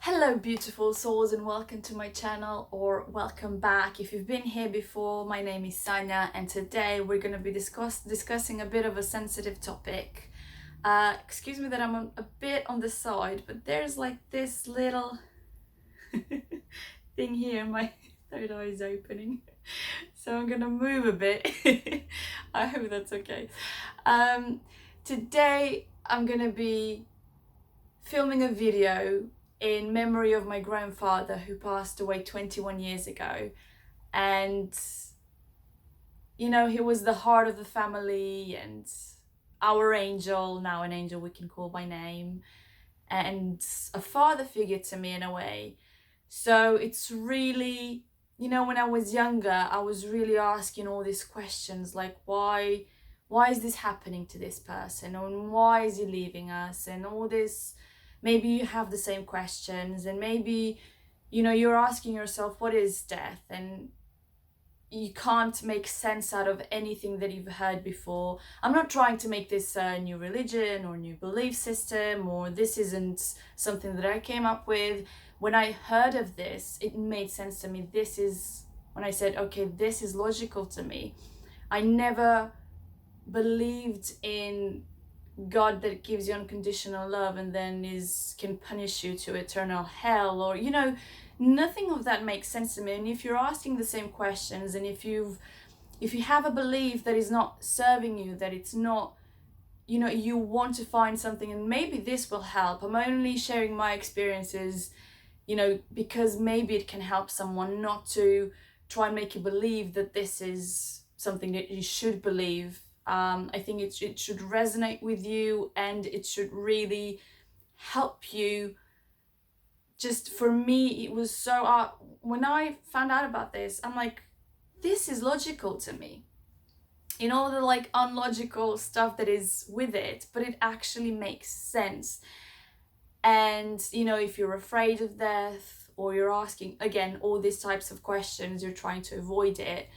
Hello beautiful souls, and welcome to my channel, or welcome back. If you've been here before, my name is Sanja, and today we're going to be discussing a bit of a sensitive topic. Excuse me that I'm a bit on the side, but there's like this little thing here, my third eye is opening, so I'm gonna move a bit. I hope that's okay. Today I'm gonna be filming a video in memory of my grandfather who passed away 21 years ago. And you know, he was the heart of the family and our angel, now an angel we can call by name, and a father figure to me in a way. So it's really, you know, when I was younger, I was really asking all these questions like why is this happening to this person, and why is he leaving us, and all this. Maybe you have the same questions, and maybe, you know, you're asking yourself, what is death? And you can't make sense out of anything that you've heard before. I'm not trying to make this a new religion or new belief system, or this isn't something that I came up with. When I heard of this, it made sense to me. This is when I said, okay, this is logical to me. I never believed in God that gives you unconditional love and then can punish you to eternal hell, or, you know, nothing of that makes sense to me. And if you're asking the same questions, and if you have a belief that is not serving you, that it's not, you know, you want to find something, and maybe this will help. I'm only sharing my experiences, you know, because maybe it can help someone, not to try and make you believe that this is something that you should believe. I think it should resonate with you, and it should really help you. Just for me, it was so, when I found out about this, I'm like, this is logical to me. You know, the like unlogical stuff that is with it, but it actually makes sense. And, you know, if you're afraid of death, or you're asking, again, all these types of questions, you're trying to avoid it,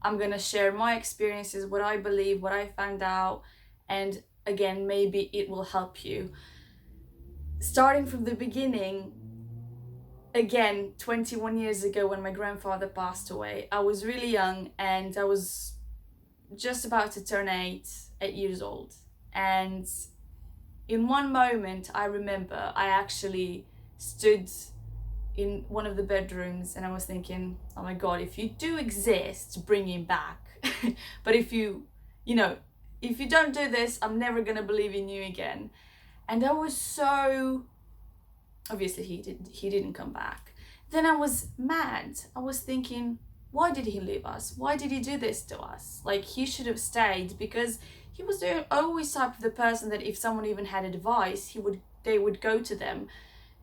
I'm going to share my experiences, what I believe, what I found out, and again, maybe it will help you. Starting from the beginning, again, 21 years ago when my grandfather passed away, I was really young, and I was just about to turn 8 years old. And in one moment, I remember I actually stood in one of the bedrooms, and I was thinking, oh my God, if you do exist, bring him back. But if you know, if you don't do this, I'm never gonna believe in you again. And I was so, obviously he didn't come back. Then I was mad. I was thinking, why did he leave us? Why did he do this to us? Like, he should have stayed, because he was always type of the person that if someone even had advice, they would go to them.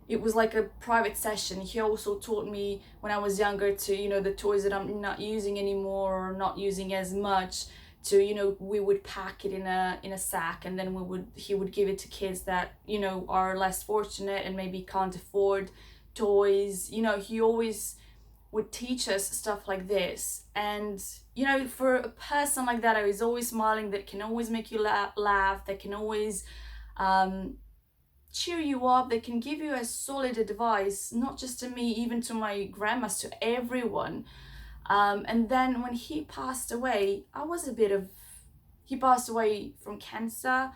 It was like a private session. He also taught me when I was younger to, you know, the toys that I'm not using anymore, or not using as much, to, you know, we would pack it in a sack, and then he would give it to kids that, you know, are less fortunate and maybe can't afford toys. You know, he always would teach us stuff like this. And, you know, for a person like that, I was always smiling, that can always make you laugh, that can always cheer you up, they can give you a solid advice, not just to me, even to my grandmas, to everyone. And then when he passed away, he passed away from cancer,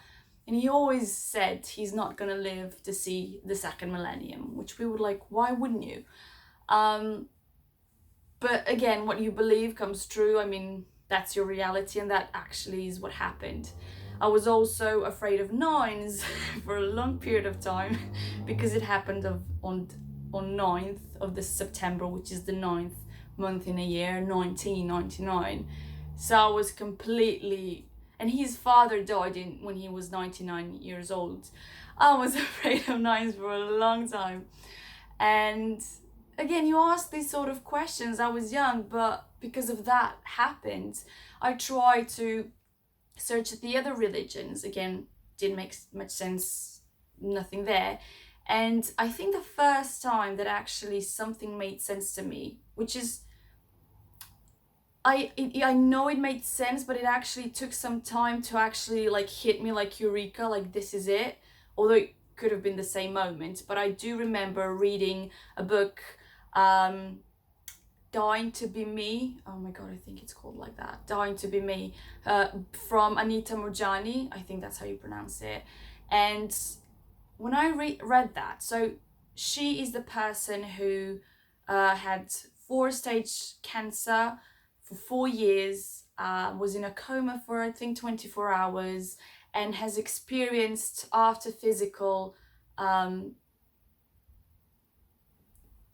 and he always said he's not gonna live to see the second millennium, which we were like, why wouldn't you? But again, what you believe comes true. I mean, that's your reality, and that actually is what happened. I was also afraid of nines for a long period of time, because it happened on 9th of this September, which is the 9th month in a year, 1999. So I was completely, and his father died when he was 99 years old. I was afraid of nines for a long time. And again, you ask these sort of questions. I was young, but because of that happened, I tried to search at the other religions. Again, didn't make much sense, nothing there. And I think the first time that actually something made sense to me, which is, I know it made sense, but it actually took some time to actually like hit me like eureka, like this is it. Although could have been the same moment, but I do remember reading a book, Dying to Be Me. Oh my god, I think it's called like that. Dying to Be Me, from Anita Moorjani. I think that's how you pronounce it. And when I read that, so she is the person who had 4-stage cancer for 4 years, was in a coma for I think 24 hours, and has experienced after physical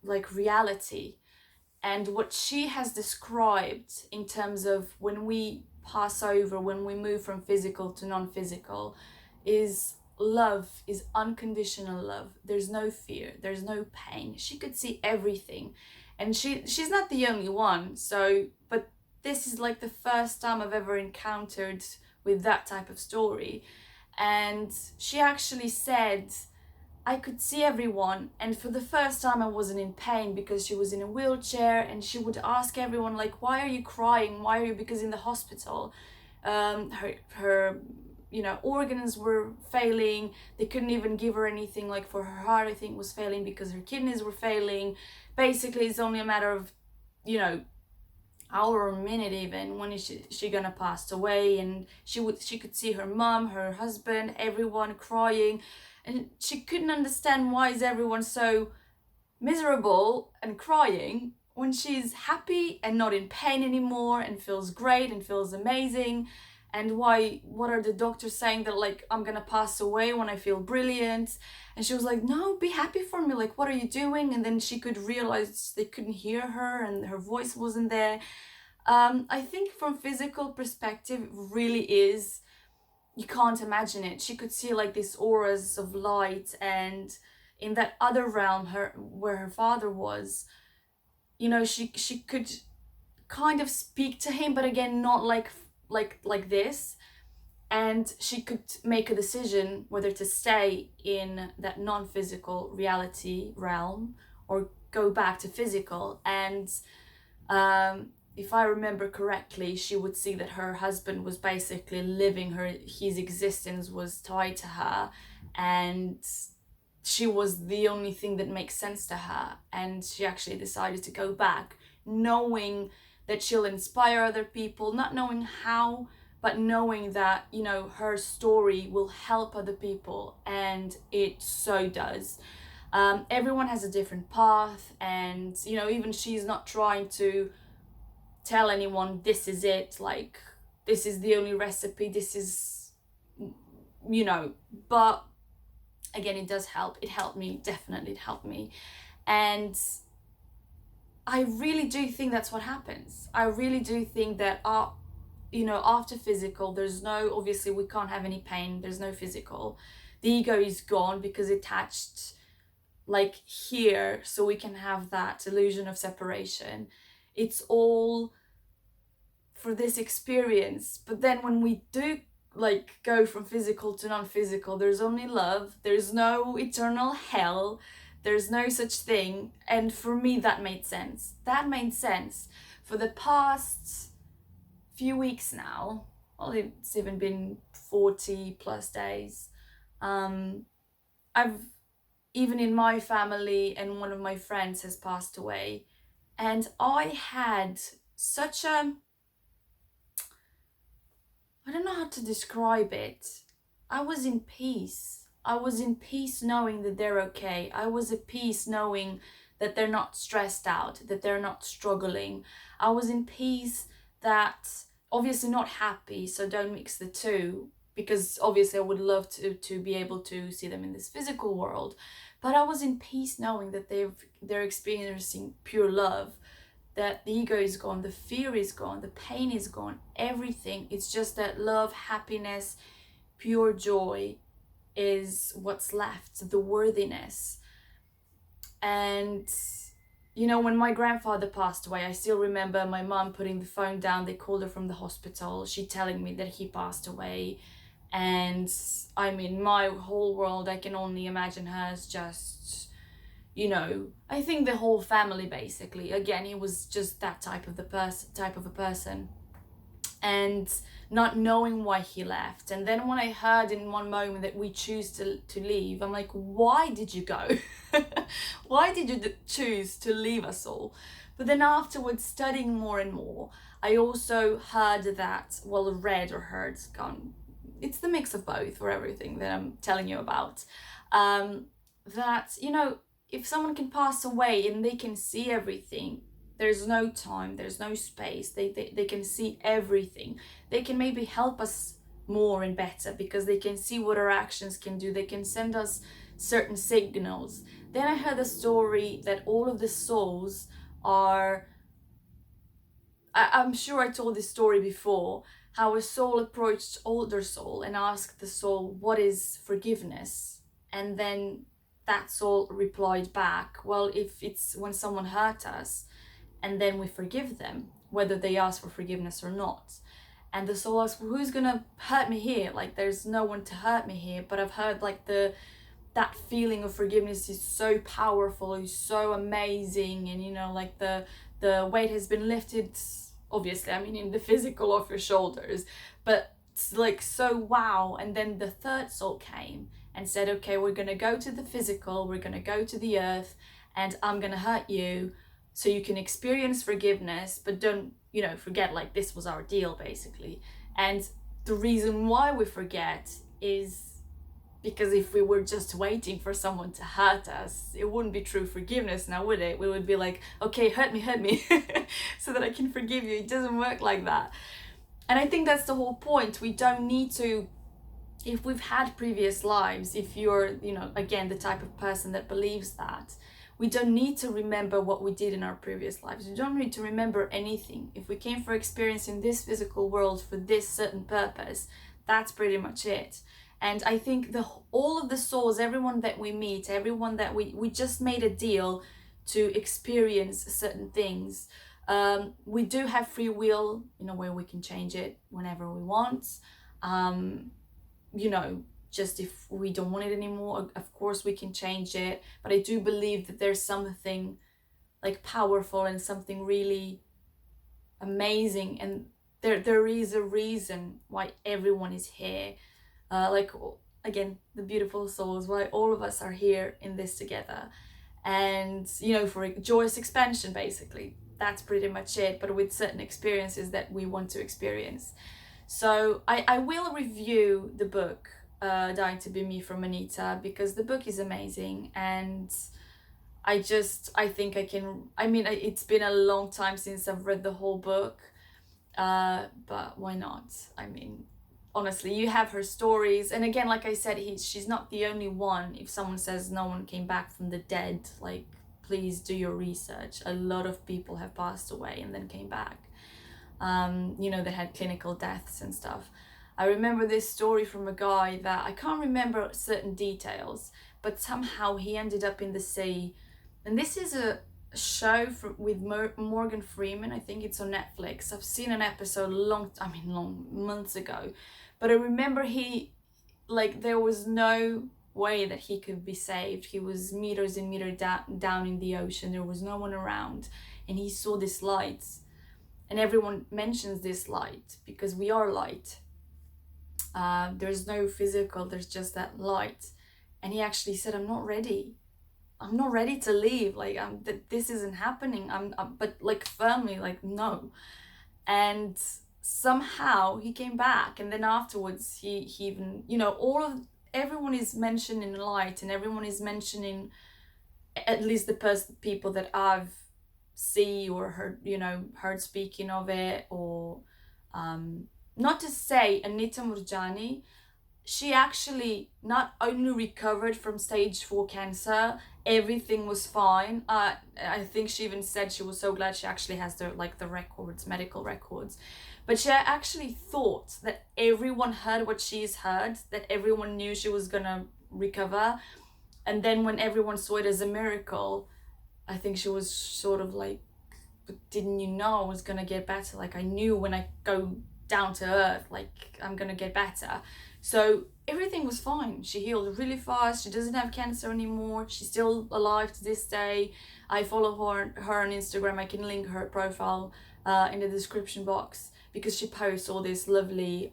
like reality. And what she has described in terms of when we pass over, when we move from physical to non-physical, is love is unconditional love. There's no fear, there's no pain. She could see everything, and she's not the only one. So, but this is like the first time I've ever encountered with that type of story. And she actually said, I could see everyone, and for the first time I wasn't in pain, because she was in a wheelchair, and she would ask everyone like, why are you crying, why are you, because in the hospital her organs were failing. They couldn't even give her anything, like for her heart I think was failing because her kidneys were failing. Basically it's only a matter of hour or minute even when she gonna pass away. And she could see her mom, her husband, everyone crying, and she couldn't understand why is everyone so miserable and crying when she's happy and not in pain anymore and feels great and feels amazing. And what are the doctors saying that like I'm gonna pass away when I feel brilliant? And she was like, no, be happy for me, like what are you doing? And then she could realize they couldn't hear her and her voice wasn't there. I think from physical perspective really is, you can't imagine it. She could see like these auras of light, and in that other realm, where her father was, she could kind of speak to him, but again not like this. And she could make a decision whether to stay in that non-physical reality realm or go back to physical. And if I remember correctly, she would see that her husband was basically living his existence was tied to her, and she was the only thing that makes sense to her. And she actually decided to go back, knowing that she'll inspire other people, not knowing how, but knowing that, her story will help other people, and it so does. Everyone has a different path, and, even she's not trying to tell anyone this is it, like this is the only recipe, this is, but again, it does help. It helped me, definitely it helped me. And I really do think that's what happens. I really do think that after physical, there's no, obviously we can't have any pain, there's no physical. The ego is gone because it's attached like here, so we can have that illusion of separation. It's all for this experience. But then when we do like go from physical to non-physical, there's only love, there's no eternal hell, there's no such thing. And for me that made sense. For the past few weeks now, well, it's even been 40 plus days, I've, even in my family, and one of my friends has passed away, and I had such a, I don't know how to describe it. I was in peace. I was in peace knowing that they're okay. I was at peace knowing that they're not stressed out, that they're not struggling. I was in peace that, obviously not happy, so don't mix the two, because obviously I would love to be able to see them in this physical world. But I was in peace knowing that they're experiencing pure love, that the ego is gone, the fear is gone, the pain is gone, everything. It's just that love, happiness, pure joy is what's left, the worthiness. And when my grandfather passed away, I still remember my mom putting the phone down. They called her from the hospital, she telling me that he passed away. And I mean, my whole world, I can only imagine her as just, I think the whole family basically. Again, he was just that type of a person. and not knowing why he left. And then when I heard in one moment that we choose to leave, I'm like, why did you go? Why did you choose to leave us all? But then afterwards, studying more and more, I also heard that, well, read or heard, gone, it's the mix of both for everything that I'm telling you about, that, you know, if someone can pass away and they can see everything, there's no time, there's no space, they can see everything. They can maybe help us more and better because they can see what our actions can do. They can send us certain signals. Then I heard a story that all of the souls are, I'm sure I told this story before, how a soul approached older soul and asked the soul, what is forgiveness? And then that soul replied back, well, if it's when someone hurt us and then we forgive them, whether they ask for forgiveness or not. And the soul asked, well, who's gonna hurt me here? Like, there's no one to hurt me here. But I've heard like that feeling of forgiveness is so powerful, is so amazing, and you know, like the weight has been lifted, obviously, I mean in the physical, off your shoulders, but it's like so wow. And then the third soul came and said, okay, we're gonna go to the physical, we're gonna go to the earth, and I'm gonna hurt you so you can experience forgiveness, but don't, you know, forget, like this was our deal basically. And the reason why we forget is because if we were just waiting for someone to hurt us, it wouldn't be true forgiveness now, would it? We would be like, okay, hurt me so that I can forgive you. It doesn't work like that. And I think that's the whole point. We don't need to, if we've had previous lives, if you're, you know, again, the type of person that believes that, we don't need to remember what we did in our previous lives. We don't need to remember anything. If we came for experience in this physical world for this certain purpose, that's pretty much it. And I think all of the souls, everyone that we meet, everyone that we just made a deal to experience certain things. We do have free will in a way we can change it whenever we want. You know, just if we don't want it anymore, of course we can change it. But I do believe that there's something like powerful and something really amazing. And there is a reason why everyone is here. Like, again, the beautiful souls, why all of us are here in this together. And, you know, for joyous expansion, basically. That's pretty much it, but with certain experiences that we want to experience. So I will review the book, Dying to Be Me from Anita, because the book is amazing. And I think I can, I mean, it's been a long time since I've read the whole book, but why not? I mean, honestly, you have her stories, and again, like I said, she's not the only one. If someone says no one came back from the dead, like, please do your research. A lot of people have passed away and then came back. You know, they had clinical deaths and stuff. I remember this story from a guy that I can't remember certain details, but somehow he ended up in the sea. And this is a show with Morgan Freeman. I think it's on Netflix. I've seen an episode long months ago, but I remember there was no way that he could be saved. He was meters and meters down in the ocean. There was no one around, and he saw this light, and everyone mentions this light because we are light. There's no physical, there's just that light. And he actually said, I'm not ready to leave, like this isn't happening. But like firmly, like no. And somehow he came back, and then afterwards he even, you know, everyone is mentioning light, and everyone is mentioning, at least the people that I've seen or heard speaking of it, or not to say Anita Murjani, she actually not only recovered from stage 4 cancer, everything was fine. I think she even said she was so glad she actually has the records, medical records. But she actually thought that everyone heard what she's heard, that everyone knew she was gonna recover. And then when everyone saw it as a miracle, I think she was sort of like, but didn't you know I was gonna get better? Like, I knew when I go down to earth, like, I'm gonna get better. So everything was fine. She healed really fast. She doesn't have cancer anymore. She's still alive to this day. I follow her on Instagram. I can link her profile in the description box. because she posts all these lovely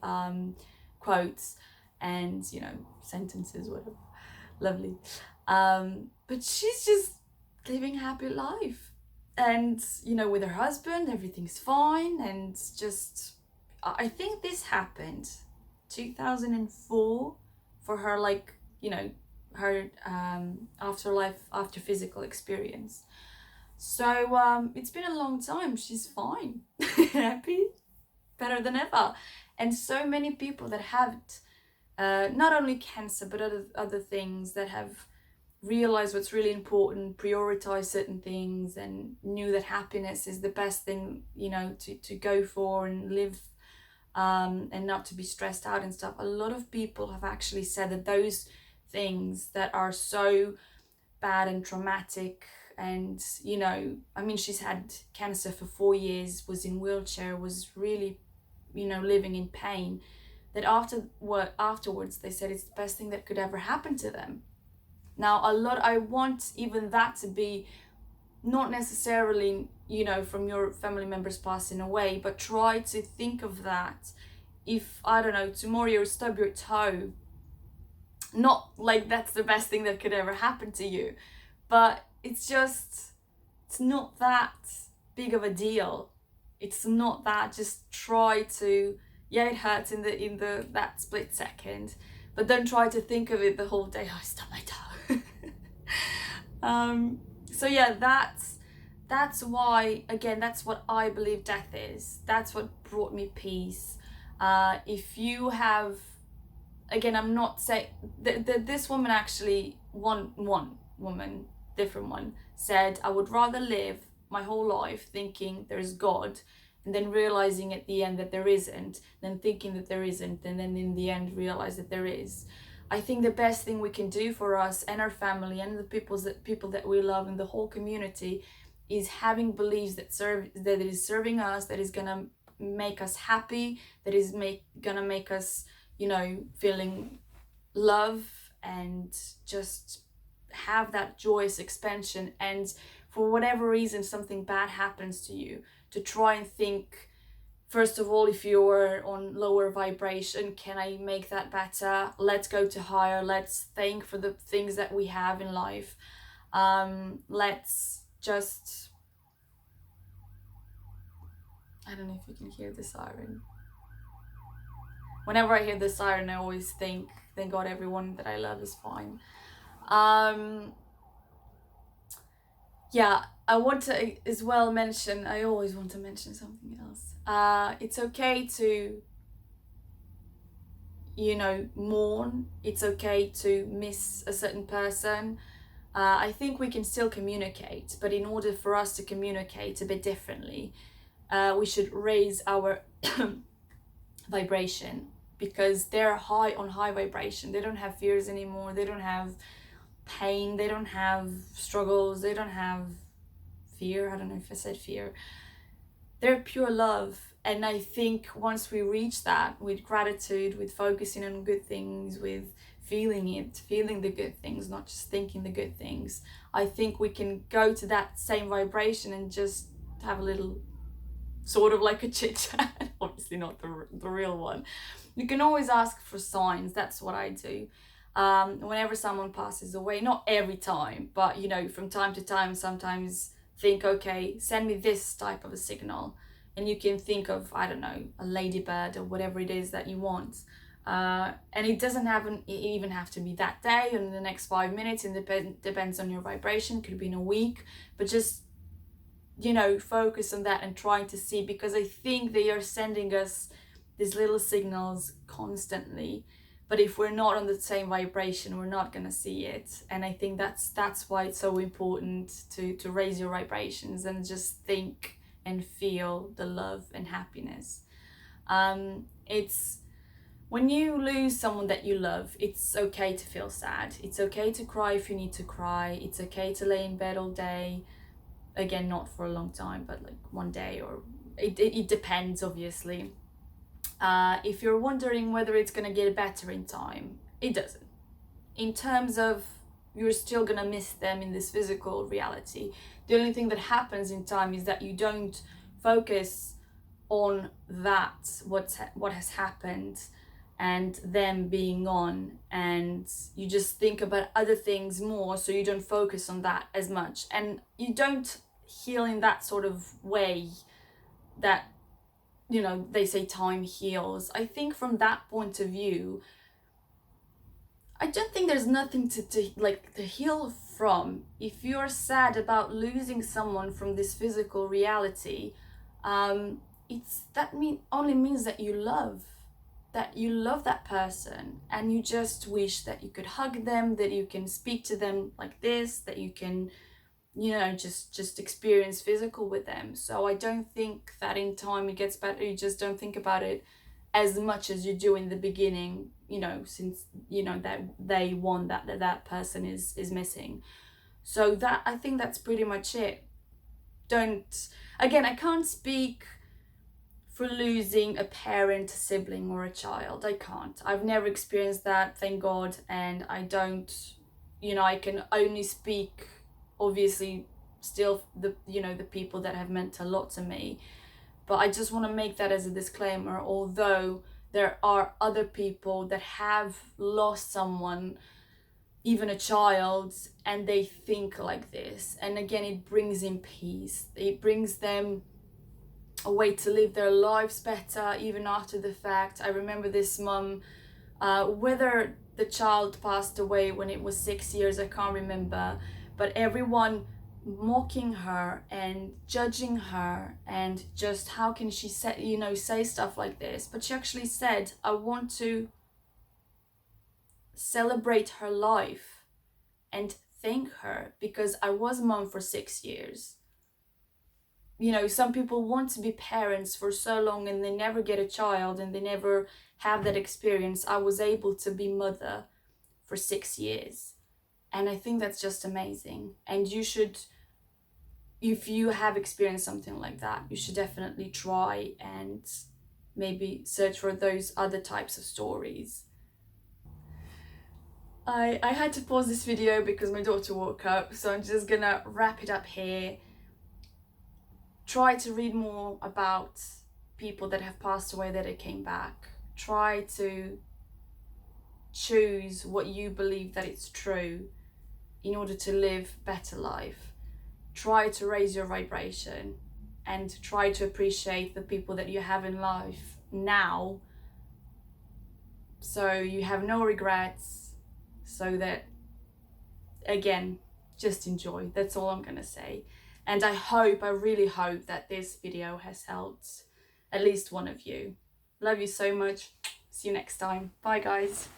quotes and, you know, sentences, whatever, lovely. But she's just living a happy life, and, you know, with her husband everything's fine. And just, I think this happened 2004 for her, like, you know, her afterlife, after physical experience. So it's been a long time. She's fine, happy, better than ever. And so many people that have not only cancer but other things, that have realized what's really important, prioritize certain things, and knew that happiness is the best thing, you know, to go for and live, and not to be stressed out and stuff. A lot of people have actually said that those things that are so bad and traumatic, and, you know, I mean, she's had cancer for 4 years, was in wheelchair, was really, you know, living in pain, that afterwards they said it's the best thing that could ever happen to them. Now, I want even that to be not necessarily, you know, from your family members passing away, but try to think of that. If, I don't know, tomorrow you stub your toe, not like that's the best thing that could ever happen to you, but it's not that big of a deal. It's not that. Just try to, yeah, it hurts in the that split second, but don't try to think of it the whole day. Oh, I stubbed my toe. So yeah, that's why, again, that's what I believe death is. That's what brought me peace. If you have, again, I'm not saying this woman, actually, one woman, different one, said, I would rather live my whole life thinking there's God, and then realizing at the end that there isn't, than thinking that there isn't, and then in the end realize that there is. I think the best thing we can do for us and our family and the people that we love and the whole community is having beliefs that it is serving us, that is gonna make us happy, that is gonna make us, you know, feeling love, and just have that joyous expansion. And for whatever reason something bad happens to you, to try and think, first of all, if you're on lower vibration, can I make that better? Let's go to higher. Let's thank for the things that we have in life. Let's just, I don't know if you can hear the siren. Whenever I hear the siren, I always think, thank God everyone that I love is fine. Yeah, I want to as well mention, I always want to mention something else. It's okay to, you know, mourn. It's okay to miss a certain person. I think we can still communicate, but in order for us to communicate a bit differently, we should raise our vibration, because they're on high vibration. They don't have fears anymore. They don't have pain. They don't have struggles. They don't have fear. I don't know if I said fear. They're pure love. And I think once we reach that with gratitude, with focusing on good things, with feeling the good things, not just thinking the good things, I think we can go to that same vibration and just have a little, sort of like a chit chat. Obviously not the real one. You can always ask for signs. That's what I do. Whenever someone passes away, not every time, but, you know, from time to time, sometimes think, okay, send me this type of a signal. And you can think of, I don't know, a ladybird or whatever it is that you want. And it doesn't even have to be that day or in the next 5 minutes. It depends on your vibration. It could be in a week. But just, you know, focus on that and trying to see, because I think they are sending us these little signals constantly. But if we're not on the same vibration, we're not going to see it. And I think that's why it's so important to raise your vibrations and just think and feel the love and happiness. It's when you lose someone that you love, it's okay to feel sad. It's okay to cry if you need to cry. It's okay to lay in bed all day. Again, not for a long time, but like one day, or it depends, obviously. If you're wondering whether it's gonna get better in time, it doesn't. In terms of, you're still gonna miss them in this physical reality. The only thing that happens in time is that you don't focus on that, what has happened, and them being on, and you just think about other things more, so you don't focus on that as much, and you don't heal in that sort of way that, you know, they say time heals. I think from that point of view, I don't think there's nothing to heal from. If you're sad about losing someone from this physical reality, it's only means that you love that person, and you just wish that you could hug them, that you can speak to them like this, that you can, you know, just experience physical with them. So I don't think that in time it gets better. You just don't think about it as much as you do in the beginning, you know, since, you know, that day one that person is missing. So that, I think that's pretty much it. Don't, again, I can't speak for losing a parent, a sibling, or a child. I can't. I've never experienced that, thank God, and I don't, you know, I can only speak, obviously, still the, you know, the people that have meant a lot to me. But I just want to make that as a disclaimer, although there are other people that have lost someone, even a child, and they think like this. And again, it brings in peace. It brings them a way to live their lives better, even after the fact. I remember this mum, whether the child passed away when it was 6 years, I can't remember, but everyone mocking her and judging her, and just how can she say, you know, say stuff like this. But she actually said, I want to celebrate her life and thank her, because I was mum for 6 years. You know, some people want to be parents for so long and they never get a child and they never have that experience. I was able to be mother for 6 years, and I think that's just amazing. And you should, if you have experienced something like that, you should definitely try and maybe search for those other types of stories. I had to pause this video because my daughter woke up, so I'm just gonna wrap it up here. Try to read more about people that have passed away that it came back. Try to choose what you believe that it's true in order to live better life. Try to raise your vibration and try to appreciate the people that you have in life now, so you have no regrets, so that, again, just enjoy. That's all I'm gonna say. And I really hope that this video has helped at least one of you. Love you so much. See you next time. Bye, guys.